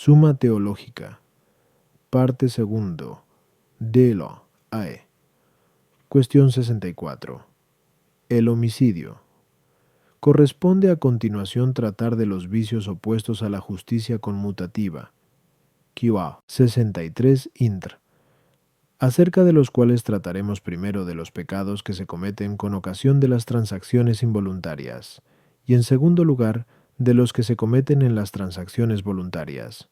Suma teológica. Parte segundo. Delo. Ae. Cuestión 64. El homicidio. Corresponde a continuación tratar de los vicios opuestos a la justicia conmutativa. QA 63 intr. Acerca de los cuales trataremos primero de los pecados que se cometen con ocasión de las transacciones involuntarias, y en segundo lugar, de los que se cometen en las transacciones voluntarias.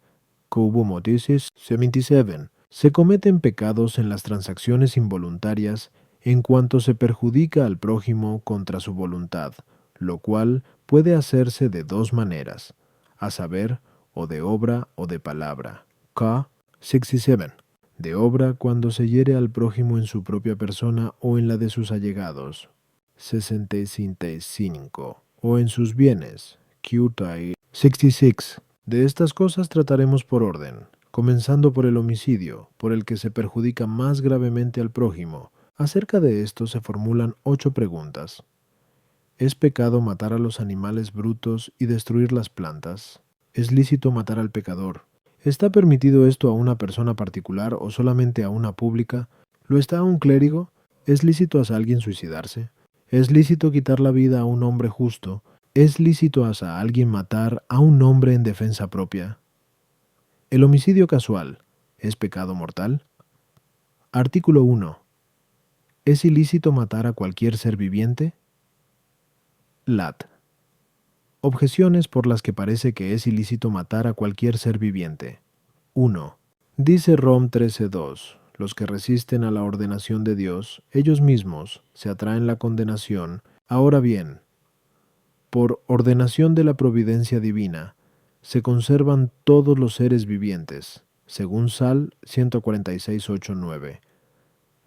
Cubomotisis 77. Se cometen pecados en las transacciones involuntarias en cuanto se perjudica al prójimo contra su voluntad, lo cual puede hacerse de dos maneras, a saber, o de obra o de palabra. K. 67. De obra cuando se hiere al prójimo en su propia persona o en la de sus allegados. 65. O en sus bienes. QTI 66. De estas cosas trataremos por orden, comenzando por el homicidio, por el que se perjudica más gravemente al prójimo. Acerca de esto se formulan 8 preguntas. ¿Es pecado matar a los animales brutos y destruir las plantas? ¿Es lícito matar al pecador? ¿Está permitido esto a una persona particular o solamente a una pública? ¿Lo está a un clérigo? ¿Es lícito a alguien suicidarse? ¿Es lícito quitar la vida a un hombre justo? ¿Es lícito a alguien matar a un hombre en defensa propia? ¿El homicidio casual es pecado mortal? Artículo 1. ¿Es ilícito matar a cualquier ser viviente? Lat. Objeciones por las que parece que es ilícito matar a cualquier ser viviente. 1. Dice Rom 13.2. Los que resisten a la ordenación de Dios, ellos mismos, se atraen la condenación. Ahora bien, por ordenación de la providencia divina, se conservan todos los seres vivientes, según Sal 146.8.9.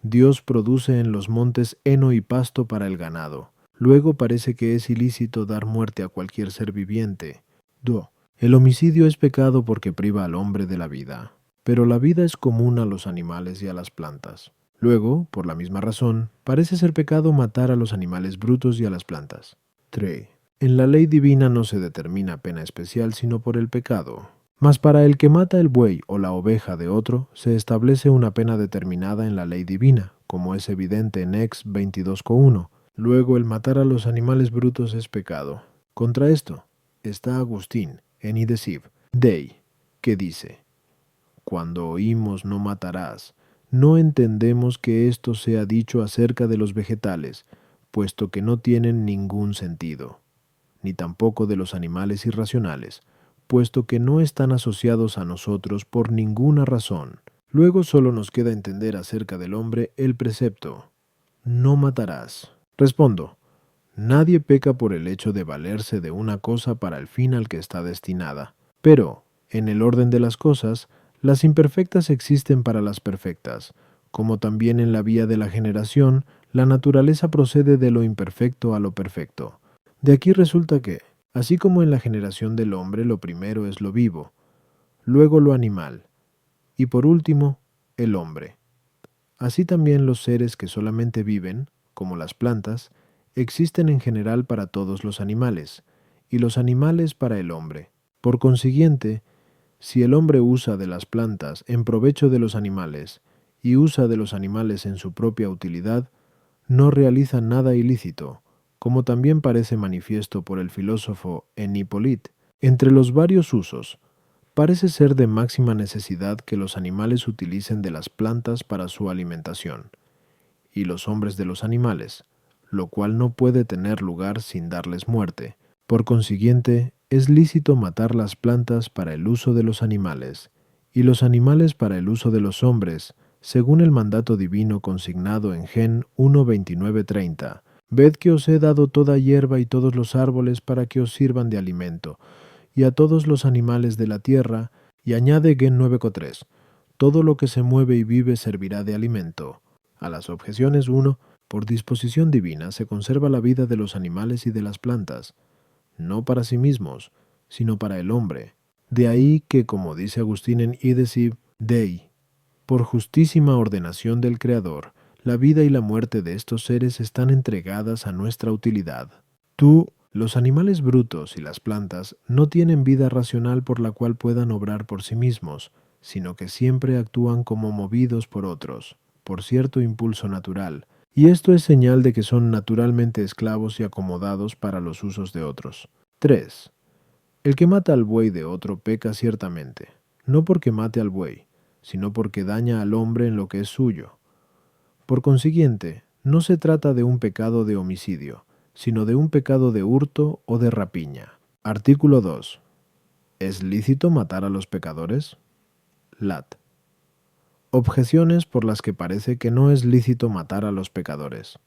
Dios produce en los montes heno y pasto para el ganado. Luego parece que es ilícito dar muerte a cualquier ser viviente. 2. El homicidio es pecado porque priva al hombre de la vida, pero la vida es común a los animales y a las plantas. Luego, por la misma razón, parece ser pecado matar a los animales brutos y a las plantas. 3. En la ley divina no se determina pena especial sino por el pecado. Mas para el que mata el buey o la oveja de otro, se establece una pena determinada en la ley divina, como es evidente en Ex 22.1. Luego el matar a los animales brutos es pecado. Contra esto está Agustín en Idesiv Dei, que dice: cuando oímos no matarás, no entendemos que esto sea dicho acerca de los vegetales, puesto que no tienen ningún sentido, ni tampoco de los animales irracionales, puesto que no están asociados a nosotros por ninguna razón. Luego solo nos queda entender acerca del hombre el precepto: no matarás. Respondo: nadie peca por el hecho de valerse de una cosa para el fin al que está destinada. Pero, en el orden de las cosas, las imperfectas existen para las perfectas, como también en la vía de la generación, la naturaleza procede de lo imperfecto a lo perfecto. De aquí resulta que, así como en la generación del hombre lo primero es lo vivo, luego lo animal, y por último, el hombre. Así también los seres que solamente viven, como las plantas, existen en general para todos los animales, y los animales para el hombre. Por consiguiente, si el hombre usa de las plantas en provecho de los animales, y usa de los animales en su propia utilidad, no realiza nada ilícito, como también parece manifiesto por el filósofo en Hippolyte. Entre los varios usos, parece ser de máxima necesidad que los animales utilicen de las plantas para su alimentación, y los hombres de los animales, lo cual no puede tener lugar sin darles muerte. Por consiguiente, es lícito matar las plantas para el uso de los animales, y los animales para el uso de los hombres, según el mandato divino consignado en Gen 1:29-30. Ved que os he dado toda hierba y todos los árboles para que os sirvan de alimento, y a todos los animales de la tierra, y añade Gen 9:3. Todo lo que se mueve y vive servirá de alimento. A las objeciones 1, por disposición divina se conserva la vida de los animales y de las plantas, no para sí mismos, sino para el hombre. De ahí que, como dice Agustín en Idesiv Dei, por justísima ordenación del Creador, la vida y la muerte de estos seres están entregadas a nuestra utilidad. Tú Los animales brutos y las plantas no tienen vida racional por la cual puedan obrar por sí mismos, sino que siempre actúan como movidos por otros, por cierto impulso natural, y esto es señal de que son naturalmente esclavos y acomodados para los usos de otros. 3. El que mata al buey de otro peca ciertamente, no porque mate al buey, sino porque daña al hombre en lo que es suyo. Por consiguiente, no se trata de un pecado de homicidio, sino de un pecado de hurto o de rapiña. Artículo 2. ¿Es lícito matar a los pecadores? Lat. Objeciones por las que parece que no es lícito matar a los pecadores.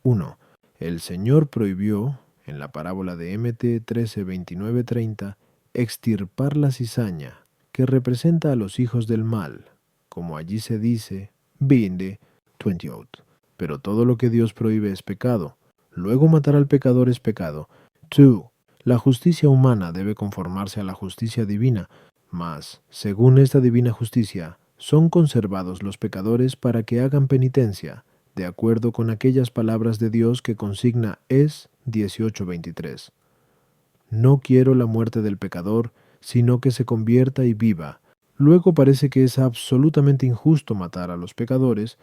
1. El Señor prohibió, en la parábola de Mt 13:29-30, extirpar la cizaña, que representa a los hijos del mal, como allí se dice, Binde 28. Pero todo lo que Dios prohíbe es pecado. Luego matar al pecador es pecado. 2. La justicia humana debe conformarse a la justicia divina, mas, según esta divina justicia, son conservados los pecadores para que hagan penitencia, de acuerdo con aquellas palabras de Dios que consigna Es 18:23. No quiero la muerte del pecador, sino que se convierta y viva. Luego parece que es absolutamente injusto matar a los pecadores.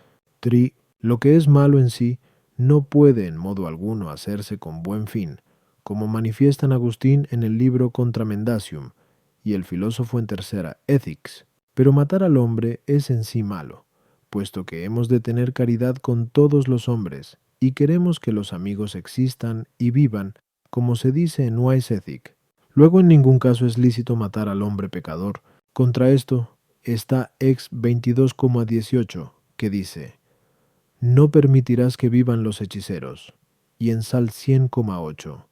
Lo que es malo en sí no puede en modo alguno hacerse con buen fin, como manifiestan Agustín en el libro Contra Mendacium y el filósofo en tercera Ethics. Pero matar al hombre es en sí malo, puesto que hemos de tener caridad con todos los hombres y queremos que los amigos existan y vivan, como se dice en Wise Ethic. Luego en ningún caso es lícito matar al hombre pecador. Contra esto está Ex 22,18, que dice: no permitirás que vivan los hechiceros. Y en Sal 100,8,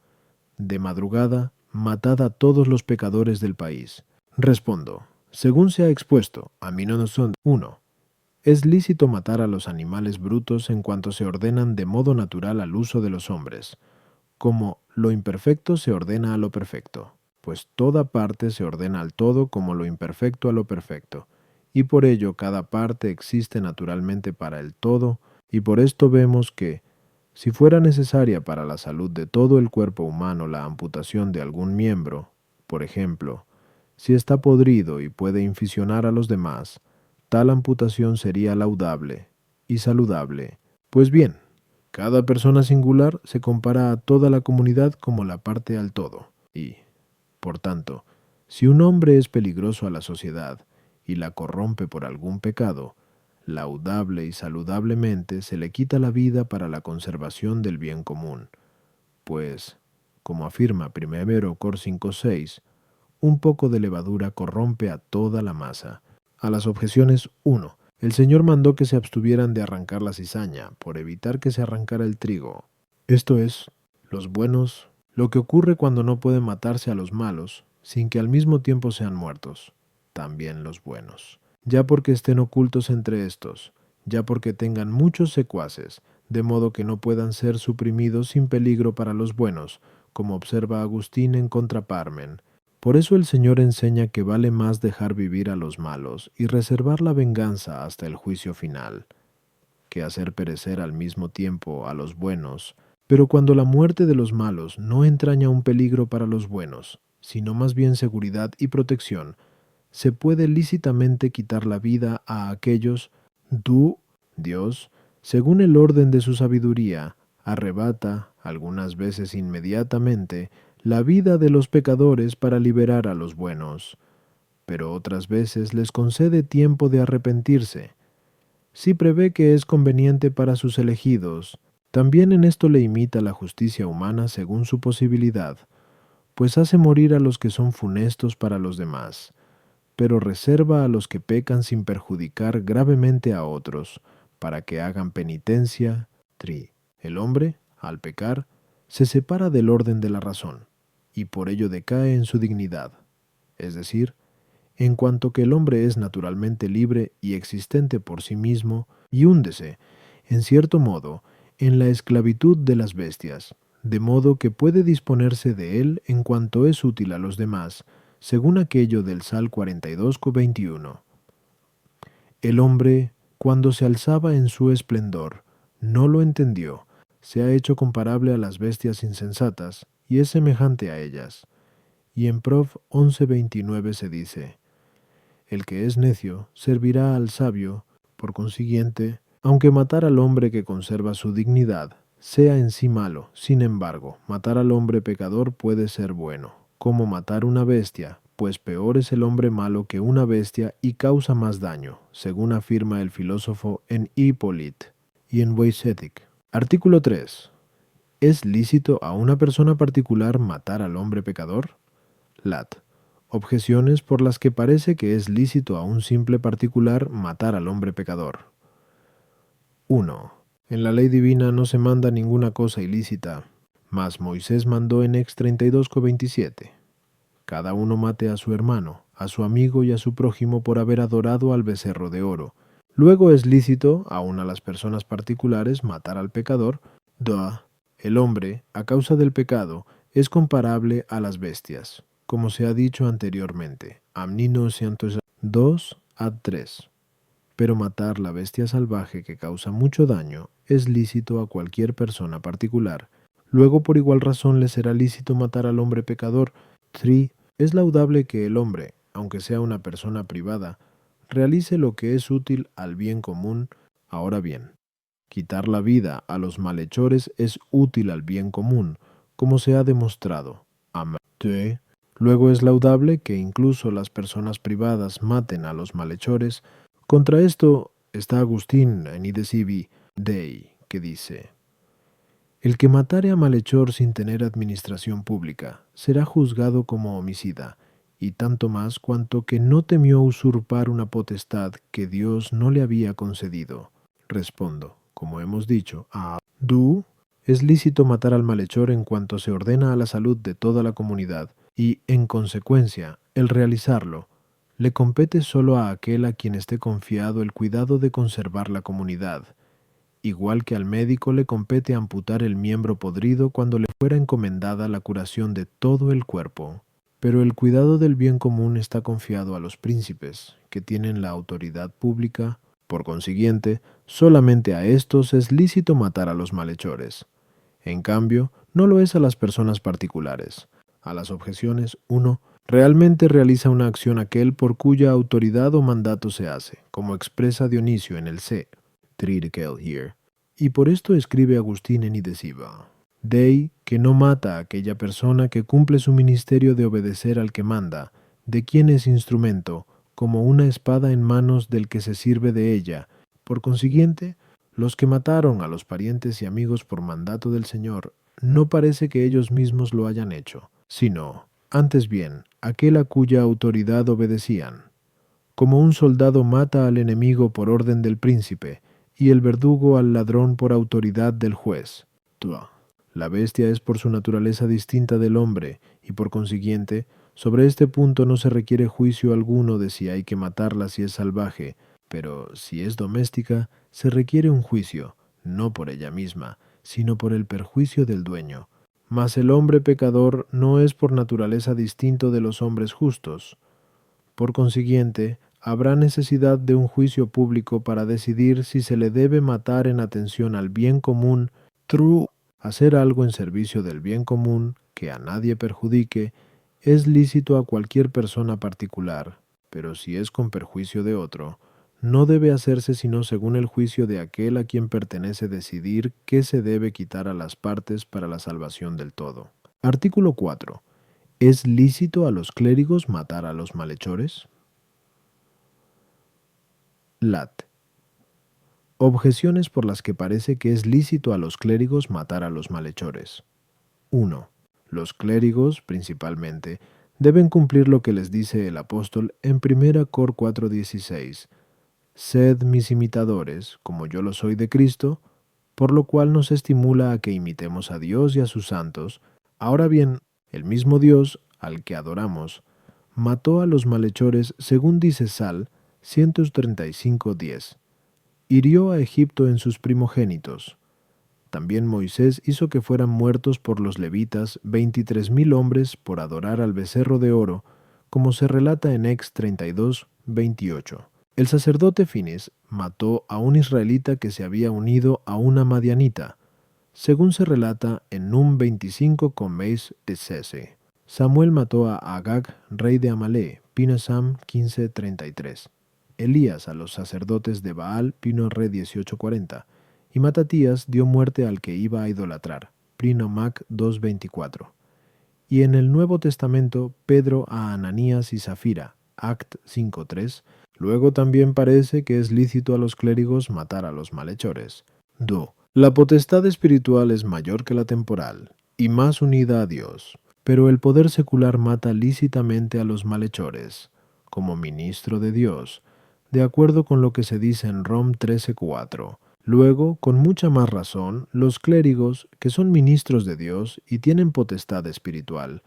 de madrugada, matad a todos los pecadores del país. Respondo, según se ha expuesto, a mí no son 1. Es lícito matar a los animales brutos en cuanto se ordenan de modo natural al uso de los hombres, como lo imperfecto se ordena a lo perfecto, pues toda parte se ordena al todo como lo imperfecto a lo perfecto, y por ello cada parte existe naturalmente para el todo, y por esto vemos que, si fuera necesaria para la salud de todo el cuerpo humano la amputación de algún miembro, por ejemplo, si está podrido y puede inficionar a los demás, tal amputación sería laudable y saludable. Pues bien, cada persona singular se compara a toda la comunidad como la parte al todo, y, por tanto, si un hombre es peligroso a la sociedad y la corrompe por algún pecado, laudable y saludablemente se le quita la vida para la conservación del bien común, pues, como afirma 1 Cor 5:6, un poco de levadura corrompe a toda la masa. A las objeciones 1. El Señor mandó que se abstuvieran de arrancar la cizaña, por evitar que se arrancara el trigo. Esto es, los buenos, lo que ocurre cuando no pueden matarse a los malos, sin que al mismo tiempo sean muertos, también los buenos. Ya porque estén ocultos entre estos, ya porque tengan muchos secuaces, de modo que no puedan ser suprimidos sin peligro para los buenos, como observa Agustín en Contra Parmen. Por eso el Señor enseña que vale más dejar vivir a los malos y reservar la venganza hasta el juicio final, que hacer perecer al mismo tiempo a los buenos. Pero cuando la muerte de los malos no entraña un peligro para los buenos, sino más bien seguridad y protección, se puede lícitamente quitar la vida a aquellos. Dios, según el orden de su sabiduría, arrebata, algunas veces inmediatamente, la vida de los pecadores para liberar a los buenos, pero otras veces les concede tiempo de arrepentirse. Si prevé que es conveniente para sus elegidos, también en esto le imita la justicia humana según su posibilidad, pues hace morir a los que son funestos para los demás, pero reserva a los que pecan sin perjudicar gravemente a otros, para que hagan penitencia. El hombre, al pecar, se separa del orden de la razón, y por ello decae en su dignidad, es decir, en cuanto que el hombre es naturalmente libre y existente por sí mismo, y húndese, en cierto modo, en la esclavitud de las bestias, de modo que puede disponerse de él en cuanto es útil a los demás, según aquello del Sal 42:21. El hombre, cuando se alzaba en su esplendor, no lo entendió, se ha hecho comparable a las bestias insensatas, y es semejante a ellas. Y en Prov 11:29 se dice: el que es necio servirá al sabio. Por consiguiente, aunque matar al hombre que conserva su dignidad sea en sí malo, sin embargo, matar al hombre pecador puede ser bueno, como matar una bestia, pues peor es el hombre malo que una bestia y causa más daño, según afirma el filósofo en Hippolyte y en Weisetic. Artículo 3. ¿Es lícito a una persona particular matar al hombre pecador? Lat. Objeciones por las que parece que es lícito a un simple particular matar al hombre pecador. 1. En la ley divina no se manda ninguna cosa ilícita, mas Moisés mandó en Ex 32:27. Cada uno mate a su hermano, a su amigo y a su prójimo por haber adorado al becerro de oro. Luego es lícito, aun a las personas particulares, matar al pecador. 2. El hombre, a causa del pecado, es comparable a las bestias, como se ha dicho anteriormente. Amnino 102 ad 3. Pero matar la bestia salvaje que causa mucho daño es lícito a cualquier persona particular. Luego por igual razón le será lícito matar al hombre pecador. 3. Es laudable que el hombre, aunque sea una persona privada, realice lo que es útil al bien común. Ahora bien, quitar la vida a los malhechores es útil al bien común, como se ha demostrado. Amén. Luego es laudable que incluso las personas privadas maten a los malhechores. Contra esto está Agustín en Idesivi Dei, que dice: el que matare a malhechor sin tener administración pública será juzgado como homicida, y tanto más cuanto que no temió usurpar una potestad que Dios no le había concedido. Respondo, como hemos dicho, a Du, es lícito matar al malhechor en cuanto se ordena a la salud de toda la comunidad, y, en consecuencia, el realizarlo le compete solo a aquel a quien esté confiado el cuidado de conservar la comunidad, igual que al médico le compete amputar el miembro podrido cuando le fuera encomendada la curación de todo el cuerpo. Pero el cuidado del bien común está confiado a los príncipes, que tienen la autoridad pública. Por consiguiente, solamente a estos es lícito matar a los malhechores. En cambio, no lo es a las personas particulares. A las objeciones, 1. Realmente realiza una acción aquel por cuya autoridad o mandato se hace, como expresa Dionisio en el C. Tridekel here. Y por esto escribe Agustín en Idesiva Dei, que no mata a aquella persona que cumple su ministerio de obedecer al que manda, de quien es instrumento, como una espada en manos del que se sirve de ella. Por consiguiente, los que mataron a los parientes y amigos por mandato del Señor, no parece que ellos mismos lo hayan hecho, sino, antes bien, aquel a cuya autoridad obedecían. Como un soldado mata al enemigo por orden del príncipe, y el verdugo al ladrón por autoridad del juez. La bestia es por su naturaleza distinta del hombre, y por consiguiente, sobre este punto no se requiere juicio alguno de si hay que matarla si es salvaje, pero si es doméstica, se requiere un juicio, no por ella misma, sino por el perjuicio del dueño. Mas el hombre pecador no es por naturaleza distinto de los hombres justos. Por consiguiente, habrá necesidad de un juicio público para decidir si se le debe matar en atención al bien común. Hacer algo en servicio del bien común que a nadie perjudique es lícito a cualquier persona particular, pero si es con perjuicio de otro, no debe hacerse sino según el juicio de aquel a quien pertenece decidir qué se debe quitar a las partes para la salvación del todo. Artículo 4. ¿Es lícito a los clérigos matar a los malhechores? Lat. Objeciones por las que parece que es lícito a los clérigos matar a los malhechores. 1. Los clérigos, principalmente, deben cumplir lo que les dice el apóstol en 1 Cor 4:16. Sed mis imitadores, como yo lo soy de Cristo, por lo cual nos estimula a que imitemos a Dios y a sus santos. Ahora bien, el mismo Dios, al que adoramos, mató a los malhechores, según dice Sal 135:10. Hirió a Egipto en sus primogénitos. También Moisés hizo que fueran muertos por los levitas 23,000 hombres por adorar al becerro de oro, como se relata en Ex 32:28. El sacerdote Fines mató a un israelita que se había unido a una madianita. según se relata en Num 25 con Meis de Cese. Samuel mató a Agag, rey de Amalé, Pino Sam 15:33. Elías a los sacerdotes de Baal, Pino Re 18:40. Y Matatías dio muerte al que iba a idolatrar, Pino Mac 2:24. Y en el Nuevo Testamento, Pedro a Ananías y Zafira, Act 5:3. Luego también parece que es lícito a los clérigos matar a los malhechores. 2. La potestad espiritual es mayor que la temporal, y más unida a Dios, pero el poder secular mata lícitamente a los malhechores, como ministro de Dios, de acuerdo con lo que se dice en Rom 13:4. Luego, con mucha más razón, los clérigos, que son ministros de Dios y tienen potestad espiritual,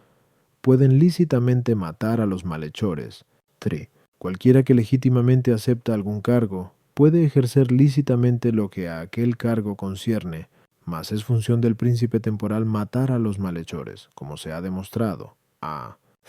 pueden lícitamente matar a los malhechores. 3. Cualquiera que legítimamente acepta algún cargo, puede ejercer lícitamente lo que a aquel cargo concierne, mas es función del príncipe temporal matar a los malhechores, como se ha demostrado.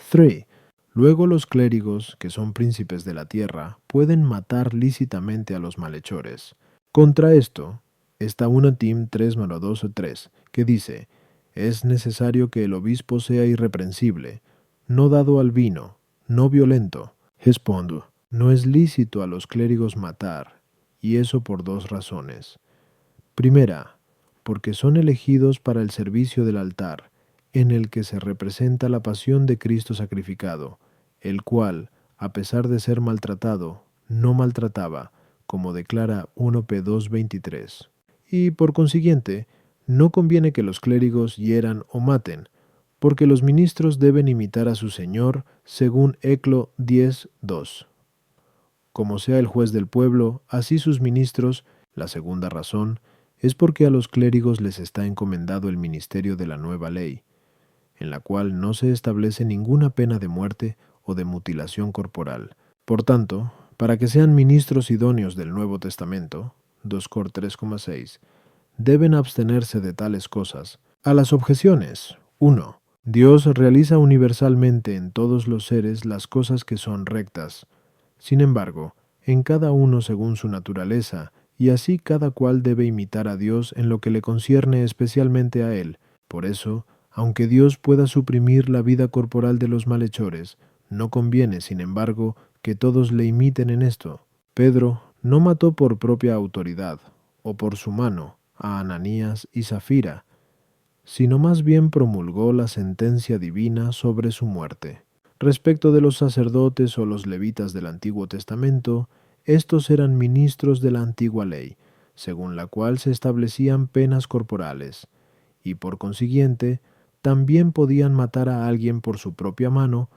3. Luego los clérigos, que son príncipes de la tierra, pueden matar lícitamente a los malhechores. Contra esto está 1 Tim 3:2-3, que dice: es necesario que el obispo sea irreprensible, no dado al vino, no violento. Respondo, no es lícito a los clérigos matar, y eso por dos razones. Primera, porque son elegidos para el servicio del altar, en el que se representa la pasión de Cristo sacrificado, el cual, a pesar de ser maltratado, no maltrataba, como declara 1 P 2:23. Y por consiguiente, no conviene que los clérigos hieran o maten, porque los ministros deben imitar a su Señor, según Eclo 10:2. Como sea el juez del pueblo, así sus ministros. La segunda razón es porque a los clérigos les está encomendado el ministerio de la nueva ley, en la cual no se establece ninguna pena de muerte o de mutilación corporal. Por tanto, para que sean ministros idóneos del Nuevo Testamento, 2 Cor 3:6, deben abstenerse de tales cosas. A las objeciones. 1. Dios realiza universalmente en todos los seres las cosas que son rectas. Sin embargo, en cada uno según su naturaleza, y así cada cual debe imitar a Dios en lo que le concierne especialmente a Él. Por eso, aunque Dios pueda suprimir la vida corporal de los malhechores, no conviene, sin embargo, que todos le imiten en esto. Pedro no mató por propia autoridad, o por su mano, a Ananías y Zafira, sino más bien promulgó la sentencia divina sobre su muerte. Respecto de los sacerdotes o los levitas del Antiguo Testamento, estos eran ministros de la antigua ley, según la cual se establecían penas corporales, y por consiguiente, también podían matar a alguien por su propia mano.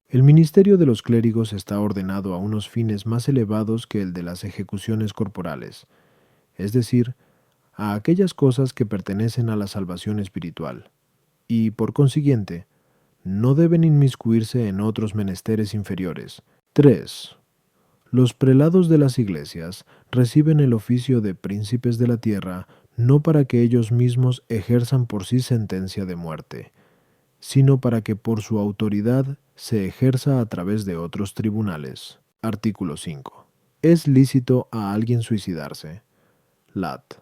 El ministerio de los clérigos está ordenado a unos fines más elevados que el de las ejecuciones corporales, es decir, a aquellas cosas que pertenecen a la salvación espiritual, y, por consiguiente, no deben inmiscuirse en otros menesteres inferiores. 3. Los prelados de las iglesias reciben el oficio de príncipes de la tierra no para que ellos mismos ejerzan por sí sentencia de muerte, sino para que por su autoridad se ejerza a través de otros tribunales. Artículo 5. ¿Es lícito a alguien suicidarse? Lat.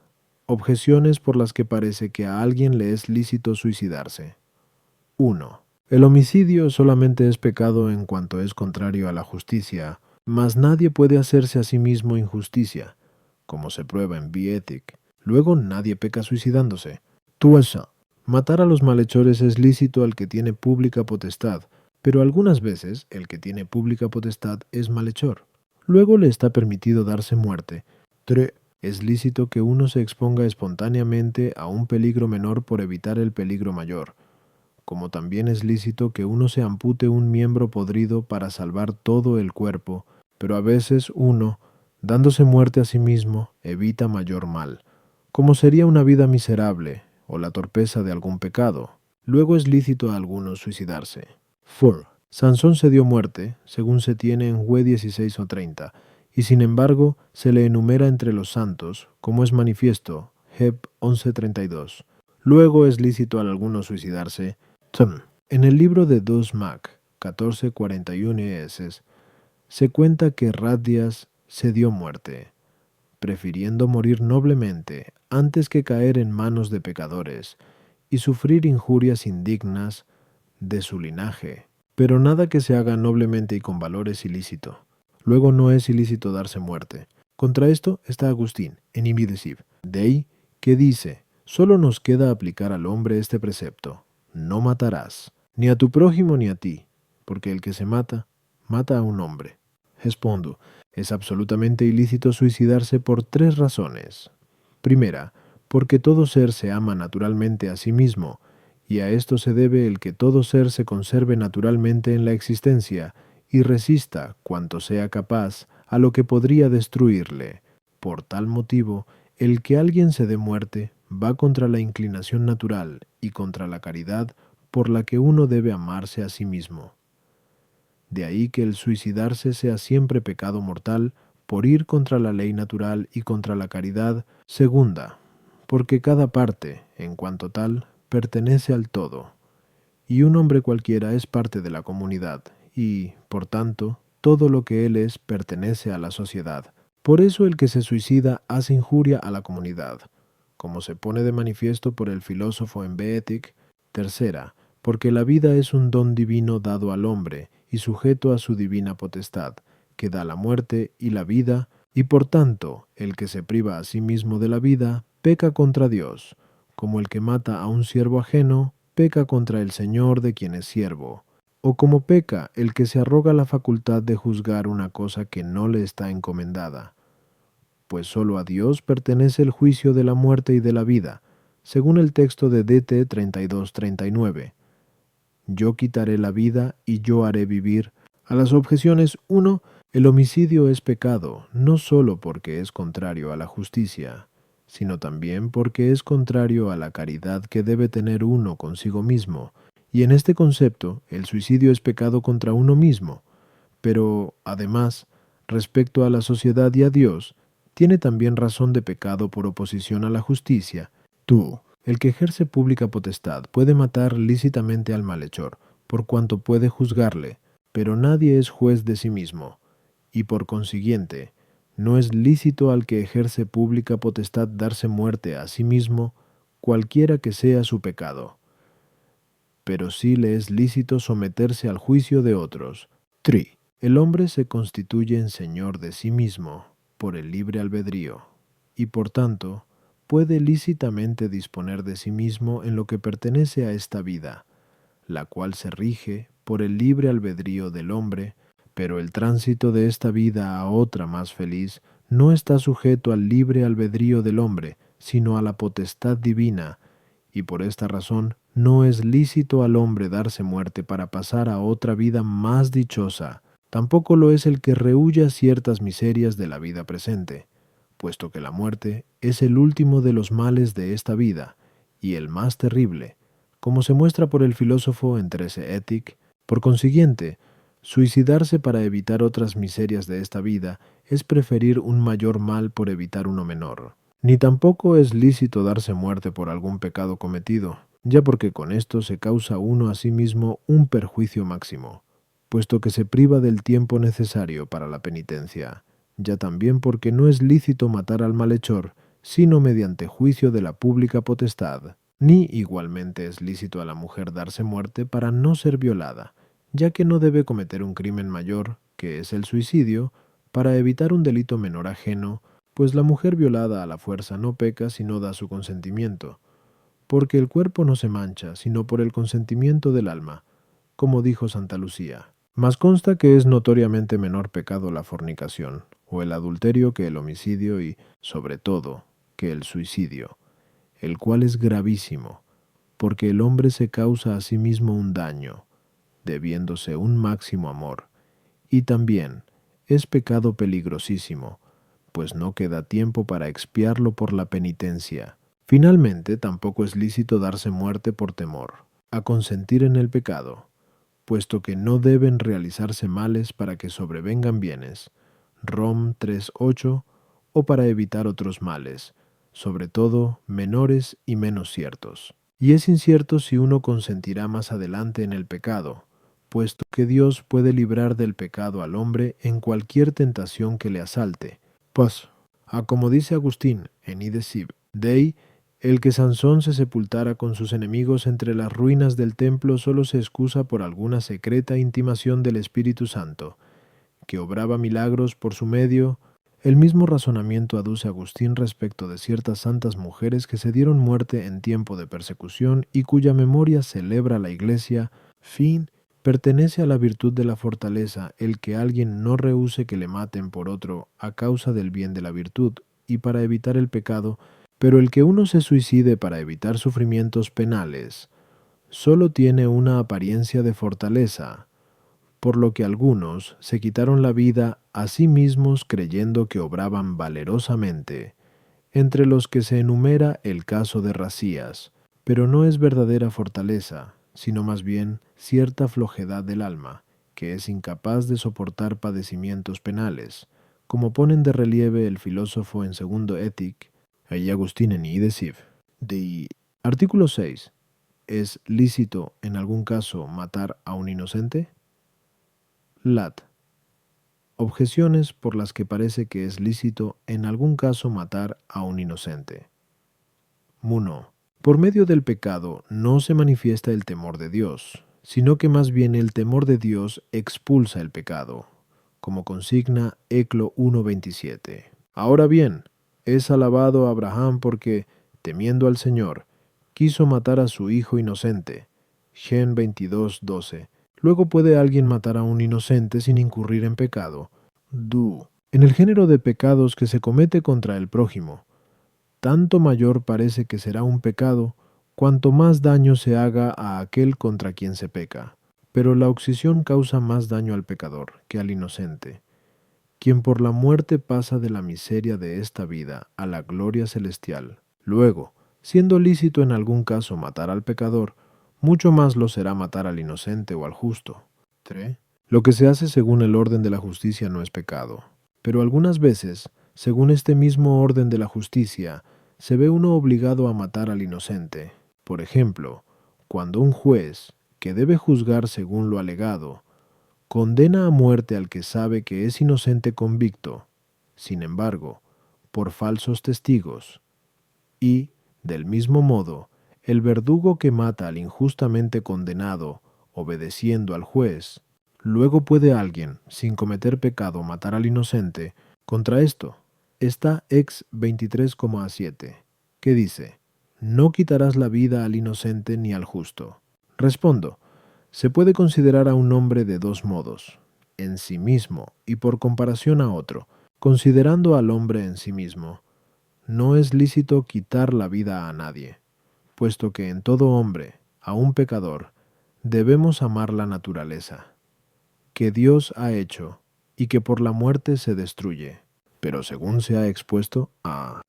Objeciones por las que parece que a alguien le es lícito suicidarse. 1. El homicidio solamente es pecado en cuanto es contrario a la justicia, mas nadie puede hacerse a sí mismo injusticia, como se prueba en Bioethic. Luego nadie peca suicidándose. Tuasa. Matar a los malhechores es lícito al que tiene pública potestad, pero algunas veces el que tiene pública potestad es malhechor. Luego le está permitido darse muerte. 3. Es lícito que uno se exponga espontáneamente a un peligro menor por evitar el peligro mayor, como también es lícito que uno se ampute un miembro podrido para salvar todo el cuerpo, pero a veces uno, dándose muerte a sí mismo, evita mayor mal, como sería una vida miserable o la torpeza de algún pecado. Luego es lícito a algunos suicidarse. 4. Sansón se dio muerte, según se tiene en Jue 16 o 30, y sin embargo se le enumera entre los santos, como es manifiesto, Heb 11:32. Luego es lícito a algunos suicidarse. En el libro de 2 Mac 14:41 se cuenta que Radías se dio muerte, prefiriendo morir noblemente antes que caer en manos de pecadores y sufrir injurias indignas de su linaje. Pero nada que se haga noblemente y con valor es ilícito. Luego no es ilícito darse muerte. Contra esto está Agustín, en Imidesiv, Dei, que dice, solo nos queda aplicar al hombre este precepto, no matarás, ni a tu prójimo ni a ti, porque el que se mata, mata a un hombre. Respondo, es absolutamente ilícito suicidarse por 3 razones. Primera, porque todo ser se ama naturalmente a sí mismo, y a esto se debe el que todo ser se conserve naturalmente en la existencia y resista, cuanto sea capaz, a lo que podría destruirle. Por tal motivo, el que alguien se dé muerte va contra la inclinación natural y contra la caridad por la que uno debe amarse a sí mismo. De ahí que el suicidarse sea siempre pecado mortal por ir contra la ley natural y contra la caridad. Segunda, porque cada parte, en cuanto tal, pertenece al todo, y un hombre cualquiera es parte de la comunidad, y, por tanto, todo lo que él es pertenece a la sociedad. Por eso el que se suicida hace injuria a la comunidad, como se pone de manifiesto por el filósofo en Beetic. Tercera, porque la vida es un don divino dado al hombre y sujeto a su divina potestad, que da la muerte y la vida, y por tanto el que se priva a sí mismo de la vida peca contra Dios, como el que mata a un siervo ajeno peca contra el Señor de quien es siervo, o como peca el que se arroga la facultad de juzgar una cosa que no le está encomendada, pues sólo a Dios pertenece el juicio de la muerte y de la vida, según el texto de DT 32-39. Yo quitaré la vida y yo haré vivir. A las objeciones 1, el homicidio es pecado, no sólo porque es contrario a la justicia, sino también porque es contrario a la caridad que debe tener uno consigo mismo, y en este concepto el suicidio es pecado contra uno mismo, pero, además, respecto a la sociedad y a Dios, tiene también razón de pecado por oposición a la justicia. Tú, el que ejerce pública potestad, puede matar lícitamente al malhechor, por cuanto puede juzgarle, pero nadie es juez de sí mismo, y por consiguiente, no es lícito al que ejerce pública potestad darse muerte a sí mismo, cualquiera que sea su pecado. Pero sí le es lícito someterse al juicio de otros. 3. El hombre se constituye en señor de sí mismo por el libre albedrío, y por tanto, puede lícitamente disponer de sí mismo en lo que pertenece a esta vida, la cual se rige por el libre albedrío del hombre, pero el tránsito de esta vida a otra más feliz no está sujeto al libre albedrío del hombre, sino a la potestad divina, y por esta razón no es lícito al hombre darse muerte para pasar a otra vida más dichosa. Tampoco lo es el que rehúya ciertas miserias de la vida presente, puesto que la muerte es el último de los males de esta vida, y el más terrible, como se muestra por el filósofo en 13 Ethic. Por consiguiente, suicidarse para evitar otras miserias de esta vida es preferir un mayor mal por evitar uno menor. Ni tampoco es lícito darse muerte por algún pecado cometido, ya porque con esto se causa uno a sí mismo un perjuicio máximo, puesto que se priva del tiempo necesario para la penitencia, ya también porque no es lícito matar al malhechor, sino mediante juicio de la pública potestad. Ni igualmente es lícito a la mujer darse muerte para no ser violada, ya que no debe cometer un crimen mayor, que es el suicidio, para evitar un delito menor ajeno, pues la mujer violada a la fuerza no peca si no da su consentimiento, porque el cuerpo no se mancha, sino por el consentimiento del alma, como dijo Santa Lucía. Mas consta que es notoriamente menor pecado la fornicación, o el adulterio que el homicidio y, sobre todo, que el suicidio, el cual es gravísimo, porque el hombre se causa a sí mismo un daño, debiéndose un máximo amor, y también es pecado peligrosísimo, pues no queda tiempo para expiarlo por la penitencia. Finalmente, tampoco es lícito darse muerte por temor a consentir en el pecado, puesto que no deben realizarse males para que sobrevengan bienes, Rom 3:8, o para evitar otros males, sobre todo menores y menos ciertos. Y es incierto si uno consentirá más adelante en el pecado, puesto que Dios puede librar del pecado al hombre en cualquier tentación que le asalte, pues como dice Agustín en Ideciv, Dei, el que Sansón se sepultara con sus enemigos entre las ruinas del templo solo se excusa por alguna secreta intimación del Espíritu Santo, que obraba milagros por su medio. El mismo razonamiento aduce Agustín respecto de ciertas santas mujeres que se dieron muerte en tiempo de persecución y cuya memoria celebra la Iglesia. Fin. Pertenece a la virtud de la fortaleza el que alguien no rehúse que le maten por otro a causa del bien de la virtud y para evitar el pecado, pero el que uno se suicide para evitar sufrimientos penales solo tiene una apariencia de fortaleza, por lo que algunos se quitaron la vida a sí mismos creyendo que obraban valerosamente, entre los que se enumera el caso de Racías, pero no es verdadera fortaleza, sino más bien cierta flojedad del alma, que es incapaz de soportar padecimientos penales, como ponen de relieve el filósofo en segundo Étic y Agustín en Ideciv. Artículo 6. ¿Es lícito en algún caso matar a un inocente? Lat. Objeciones por las que parece que es lícito en algún caso matar a un inocente. 1. Por medio del pecado no se manifiesta el temor de Dios, sino que más bien el temor de Dios expulsa el pecado, como consigna Eclo 1:27. Ahora bien, es alabado Abraham porque, temiendo al Señor, quiso matar a su hijo inocente. Gen 22:12. Luego puede alguien matar a un inocente sin incurrir en pecado. En el género de pecados que se comete contra el prójimo, tanto mayor parece que será un pecado, cuanto más daño se haga a aquel contra quien se peca. Pero la oxisión causa más daño al pecador que al inocente, quien por la muerte pasa de la miseria de esta vida a la gloria celestial. Luego, siendo lícito en algún caso matar al pecador, mucho más lo será matar al inocente o al justo. 3. Lo que se hace según el orden de la justicia no es pecado, pero algunas veces, según este mismo orden de la justicia, se ve uno obligado a matar al inocente. Por ejemplo, cuando un juez, que debe juzgar según lo alegado, condena a muerte al que sabe que es inocente convicto, sin embargo, por falsos testigos, y, del mismo modo, el verdugo que mata al injustamente condenado, obedeciendo al juez, luego puede alguien, sin cometer pecado, matar al inocente. Contra esto está Ex 23,7, que dice: no quitarás la vida al inocente ni al justo. Respondo, se puede considerar a un hombre de dos modos, en sí mismo y por comparación a otro. Considerando al hombre en sí mismo, no es lícito quitar la vida a nadie, puesto que en todo hombre, a un pecador, debemos amar la naturaleza, que Dios ha hecho y que por la muerte se destruye. Pero según se ha expuesto,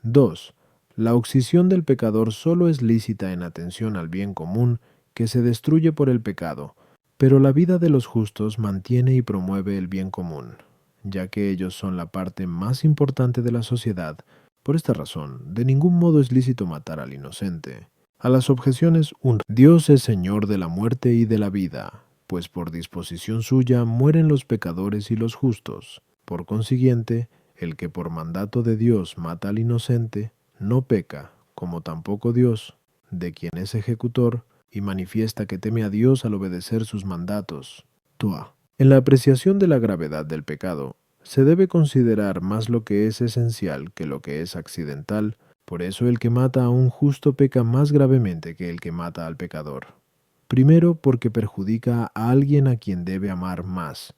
2. La oxisión del pecador solo es lícita en atención al bien común que se destruye por el pecado, pero la vida de los justos mantiene y promueve el bien común, ya que ellos son la parte más importante de la sociedad. Por esta razón, de ningún modo es lícito matar al inocente. A las objeciones 1. Dios es Señor de la muerte y de la vida, pues por disposición suya mueren los pecadores y los justos. Por consiguiente, el que por mandato de Dios mata al inocente, no peca, como tampoco Dios, de quien es ejecutor, y manifiesta que teme a Dios al obedecer sus mandatos. En la apreciación de la gravedad del pecado, se debe considerar más lo que es esencial que lo que es accidental. Por eso el que mata a un justo peca más gravemente que el que mata al pecador. Primero, porque perjudica a alguien a quien debe amar más,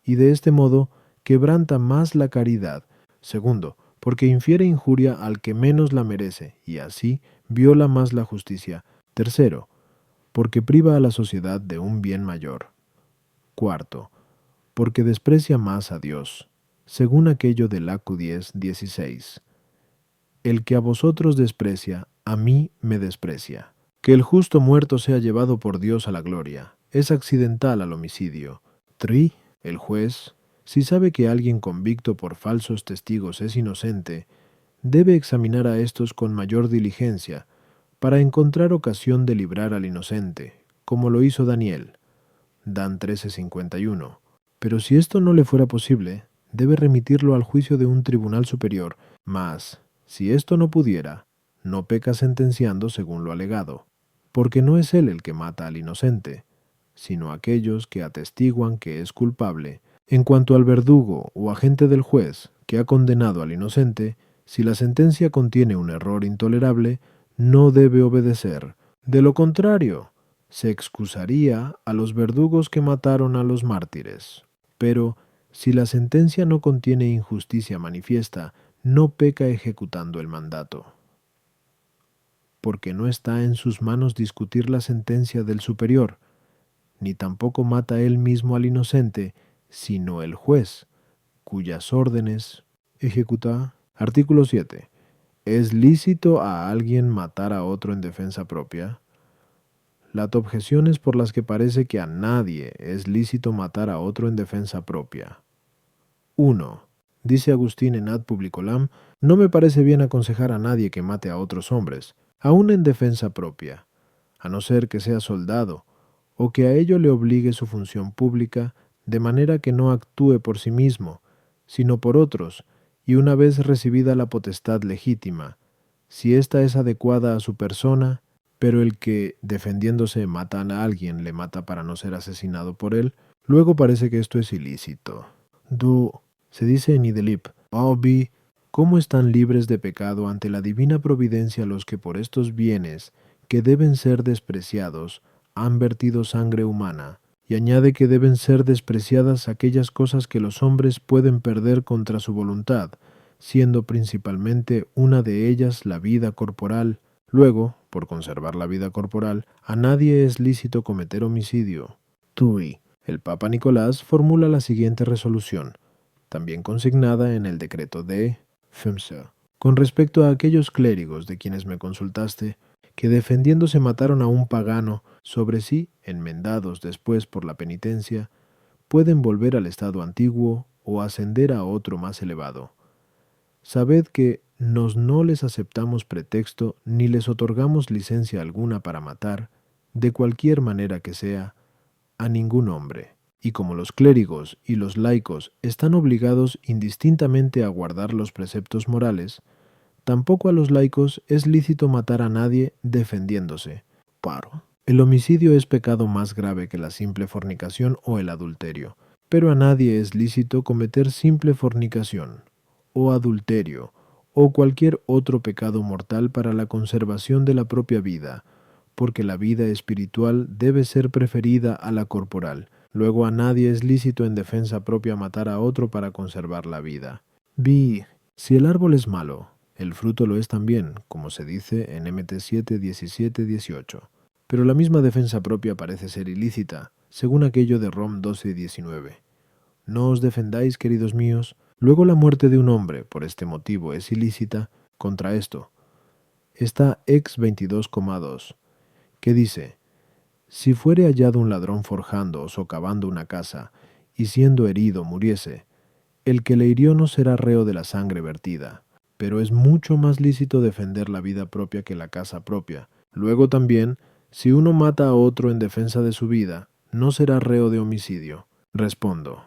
y de este modo quebranta más la caridad. Segundo, porque infiere injuria al que menos la merece, y así viola más la justicia. Tercero, porque priva a la sociedad de un bien mayor. Cuarto, porque desprecia más a Dios, según aquello del Acu 10:16. El que a vosotros desprecia, a mí me desprecia. Que el justo muerto sea llevado por Dios a la gloria, es accidental al homicidio. El juez, si sabe que alguien convicto por falsos testigos es inocente, debe examinar a estos con mayor diligencia, para encontrar ocasión de librar al inocente, como lo hizo Daniel. Dan 13:51. Pero si esto no le fuera posible, debe remitirlo al juicio de un tribunal superior, mas, si esto no pudiera, no peca sentenciando según lo alegado, porque no es él el que mata al inocente, sino aquellos que atestiguan que es culpable. En cuanto al verdugo o agente del juez que ha condenado al inocente, si la sentencia contiene un error intolerable, no debe obedecer. De lo contrario, se excusaría a los verdugos que mataron a los mártires. Pero, si la sentencia no contiene injusticia manifiesta, no peca ejecutando el mandato, porque no está en sus manos discutir la sentencia del superior, ni tampoco mata él mismo al inocente, sino el juez, cuyas órdenes ejecuta. Artículo 7. ¿Es lícito a alguien matar a otro en defensa propia? Las objeciones por las que parece que a nadie es lícito matar a otro en defensa propia. 1. Dice Agustín en Ad Publicolam, no me parece bien aconsejar a nadie que mate a otros hombres, aun en defensa propia, a no ser que sea soldado, o que a ello le obligue su función pública, de manera que no actúe por sí mismo, sino por otros, y una vez recibida la potestad legítima, si ésta es adecuada a su persona, pero el que, defendiéndose, mata a alguien, le mata para no ser asesinado por él, luego parece que esto es ilícito. Se dice en Idelip, Obi, ¿cómo están libres de pecado ante la divina providencia los que por estos bienes, que deben ser despreciados, han vertido sangre humana? Y añade que deben ser despreciadas aquellas cosas que los hombres pueden perder contra su voluntad, siendo principalmente una de ellas la vida corporal. Luego, por conservar la vida corporal, a nadie es lícito cometer homicidio. Tui. El Papa Nicolás formula la siguiente resolución, también consignada en el decreto de FEMSA. Con respecto a aquellos clérigos de quienes me consultaste, que defendiéndose mataron a un pagano, sobre sí, enmendados después por la penitencia, pueden volver al estado antiguo o ascender a otro más elevado. Sabed que nos no les aceptamos pretexto ni les otorgamos licencia alguna para matar, de cualquier manera que sea, a ningún hombre. Y como los clérigos y los laicos están obligados indistintamente a guardar los preceptos morales, tampoco a los laicos es lícito matar a nadie defendiéndose. Paro. El homicidio es pecado más grave que la simple fornicación o el adulterio, pero a nadie es lícito cometer simple fornicación, o adulterio, o cualquier otro pecado mortal para la conservación de la propia vida, porque la vida espiritual debe ser preferida a la corporal. Luego a nadie es lícito en defensa propia matar a otro para conservar la vida. B. Si el árbol es malo, el fruto lo es también, como se dice en Mt 7, 17, 18. Pero la misma defensa propia parece ser ilícita, según aquello de Rom 12, 19. No os defendáis, queridos míos. Luego la muerte de un hombre, por este motivo, es ilícita. Contra esto está Ex 22,2, que dice, si fuere hallado un ladrón forjando o socavando una casa, y siendo herido muriese, el que le hirió no será reo de la sangre vertida, pero es mucho más lícito defender la vida propia que la casa propia. Luego también, si uno mata a otro en defensa de su vida, no será reo de homicidio. Respondo,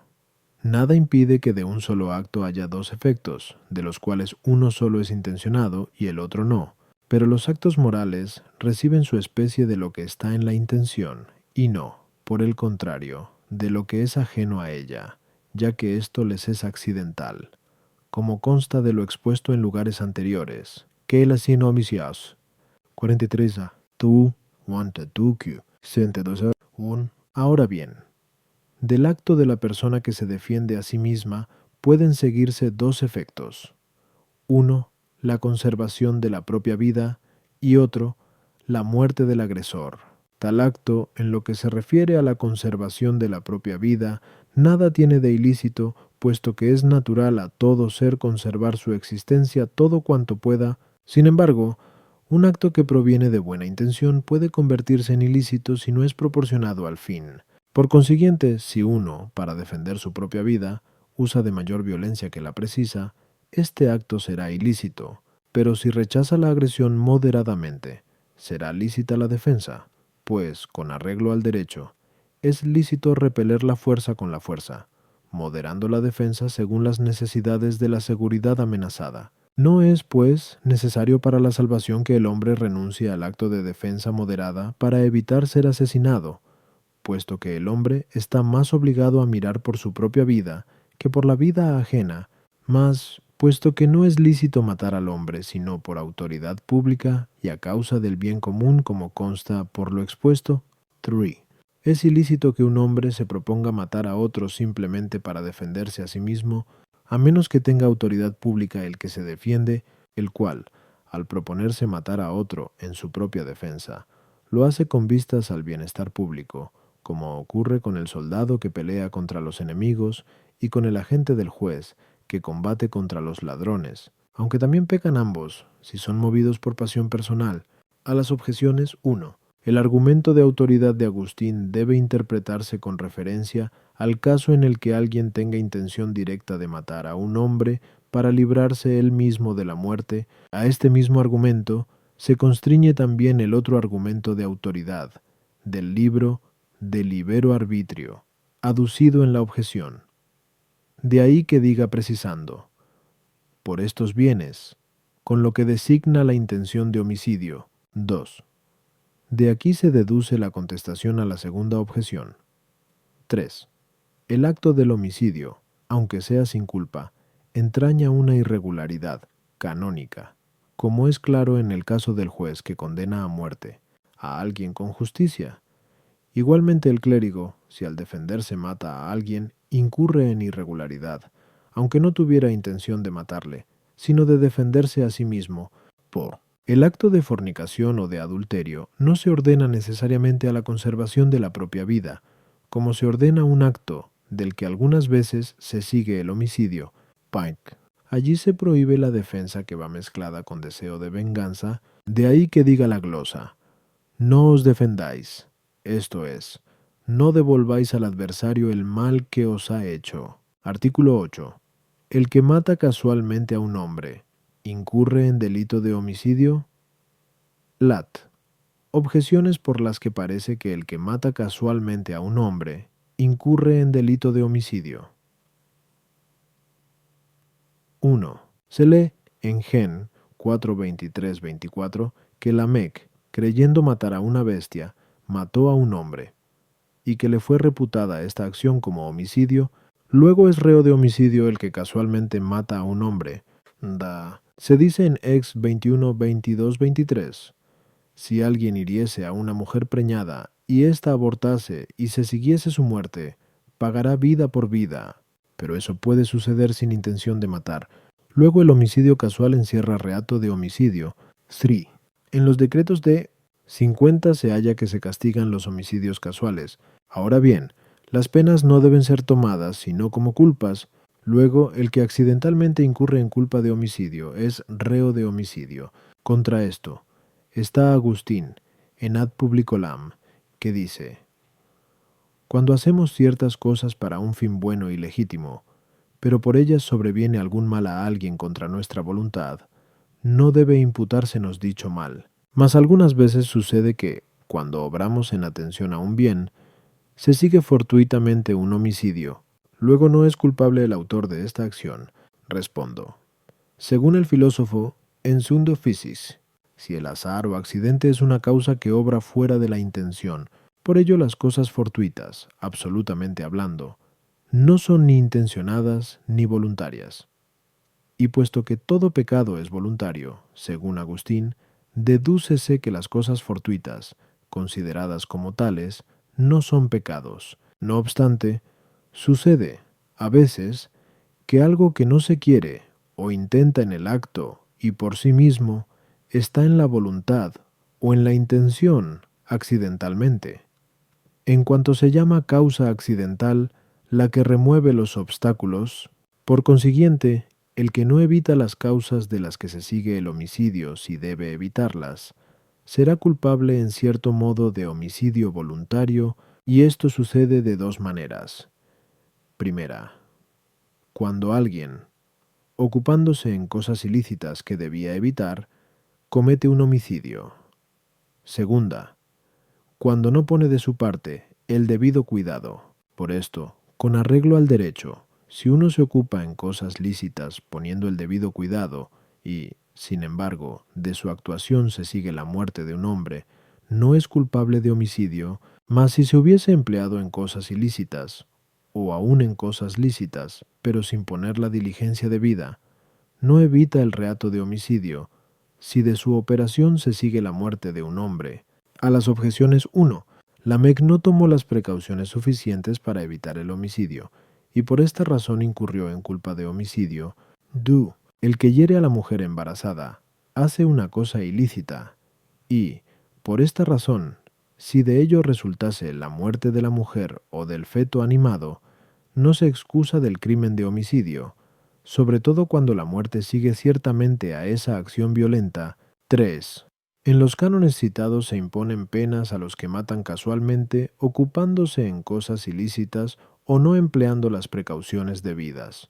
nada impide que de un solo acto haya dos efectos, de los cuales uno solo es intencionado y el otro no. Pero los actos morales reciben su especie de lo que está en la intención, y no, por el contrario, de lo que es ajeno a ella, ya que esto les es accidental, como consta de lo expuesto en lugares anteriores, que la sin homicios. 43a. Tú, wanta tuku, 1. Ahora bien, del acto de la persona que se defiende a sí misma pueden seguirse dos efectos. 1. La conservación de la propia vida y otro, la muerte del agresor. Tal acto, en lo que se refiere a la conservación de la propia vida, nada tiene de ilícito, puesto que es natural a todo ser conservar su existencia todo cuanto pueda. Sin embargo, un acto que proviene de buena intención puede convertirse en ilícito si no es proporcionado al fin. Por consiguiente, si uno, para defender su propia vida, usa de mayor violencia que la precisa, este acto será ilícito, pero si rechaza la agresión moderadamente, será lícita la defensa, pues, con arreglo al derecho, es lícito repeler la fuerza con la fuerza, moderando la defensa según las necesidades de la seguridad amenazada. No es, pues, necesario para la salvación que el hombre renuncie al acto de defensa moderada para evitar ser asesinado, puesto que el hombre está más obligado a mirar por su propia vida que por la vida ajena, mas, puesto que no es lícito matar al hombre sino por autoridad pública y a causa del bien común como consta por lo expuesto. 3. Es ilícito que un hombre se proponga matar a otro simplemente para defenderse a sí mismo, a menos que tenga autoridad pública el que se defiende, el cual, al proponerse matar a otro en su propia defensa, lo hace con vistas al bienestar público, como ocurre con el soldado que pelea contra los enemigos y con el agente del juez que combate contra los ladrones, aunque también pecan ambos si son movidos por pasión personal. A las objeciones 1. El argumento de autoridad de Agustín debe interpretarse con referencia al caso en el que alguien tenga intención directa de matar a un hombre para librarse él mismo de la muerte. A este mismo argumento se constriñe también el otro argumento de autoridad, del libro de libero arbitrio, aducido en la objeción. De ahí que diga precisando, por estos bienes, con lo que designa la intención de homicidio. 2. De aquí se deduce la contestación a la segunda objeción. 3. El acto del homicidio, aunque sea sin culpa, entraña una irregularidad canónica, como es claro en el caso del juez que condena a muerte a alguien con justicia. Igualmente el clérigo, si al defenderse mata a alguien, incurre en irregularidad, aunque no tuviera intención de matarle, sino de defenderse a sí mismo. Por el acto de fornicación o de adulterio no se ordena necesariamente a la conservación de la propia vida, como se ordena un acto del que algunas veces se sigue el homicidio. Pike. Allí se prohíbe la defensa que va mezclada con deseo de venganza, de ahí que diga la glosa, no os defendáis. Esto es, no devolváis al adversario el mal que os ha hecho. Artículo 8. El que mata casualmente a un hombre, ¿incurre en delito de homicidio? Lat. Objeciones por las que parece que el que mata casualmente a un hombre, incurre en delito de homicidio. 1. Se lee en Gen 4:23-24 que Lamec, creyendo matar a una bestia, mató a un hombre, y que le fue reputada esta acción como homicidio. Luego es reo de homicidio el que casualmente mata a un hombre. Se dice en Ex 21:22-23, si alguien hiriese a una mujer preñada, y ésta abortase y se siguiese su muerte, pagará vida por vida. Pero eso puede suceder sin intención de matar. Luego el homicidio casual encierra reato de homicidio. 3. En los decretos de 50 se halla que se castigan los homicidios casuales. Ahora bien, las penas no deben ser tomadas sino como culpas. Luego, el que accidentalmente incurre en culpa de homicidio es reo de homicidio. Contra esto está Agustín, en Ad Publicolam, que dice: cuando hacemos ciertas cosas para un fin bueno y legítimo, pero por ellas sobreviene algún mal a alguien contra nuestra voluntad, no debe imputársenos dicho mal. Mas algunas veces sucede que, cuando obramos en atención a un bien, se sigue fortuitamente un homicidio. Luego no es culpable el autor de esta acción. Respondo. Según el filósofo Ensundo Physis, si el azar o accidente es una causa que obra fuera de la intención, por ello las cosas fortuitas, absolutamente hablando, no son ni intencionadas ni voluntarias. Y puesto que todo pecado es voluntario, según Agustín, dedúcese que las cosas fortuitas, consideradas como tales, no son pecados. No obstante, sucede, a veces, que algo que no se quiere o intenta en el acto y por sí mismo está en la voluntad o en la intención accidentalmente. En cuanto se llama causa accidental la que remueve los obstáculos, por consiguiente, el que no evita las causas de las que se sigue el homicidio si debe evitarlas, será culpable en cierto modo de homicidio voluntario, y esto sucede de dos maneras. Primera, cuando alguien, ocupándose en cosas ilícitas que debía evitar, comete un homicidio. Segunda, cuando no pone de su parte el debido cuidado. Por esto, Con arreglo al derecho, si uno se ocupa en cosas lícitas poniendo el debido cuidado y, sin embargo, de su actuación se sigue la muerte de un hombre, no es culpable de homicidio, mas si se hubiese empleado en cosas ilícitas, o aun en cosas lícitas, pero sin poner la diligencia debida, no evita el reato de homicidio, si de su operación se sigue la muerte de un hombre. A las objeciones 1. Lamec no tomó las precauciones suficientes para evitar el homicidio, y por esta razón incurrió en culpa de homicidio. 2. El que hiere a la mujer embarazada hace una cosa ilícita, y, por esta razón, si de ello resultase la muerte de la mujer o del feto animado, no se excusa del crimen de homicidio, sobre todo cuando la muerte sigue ciertamente a esa acción violenta. 3. En los cánones citados se imponen penas a los que matan casualmente ocupándose en cosas ilícitas o no empleando las precauciones debidas.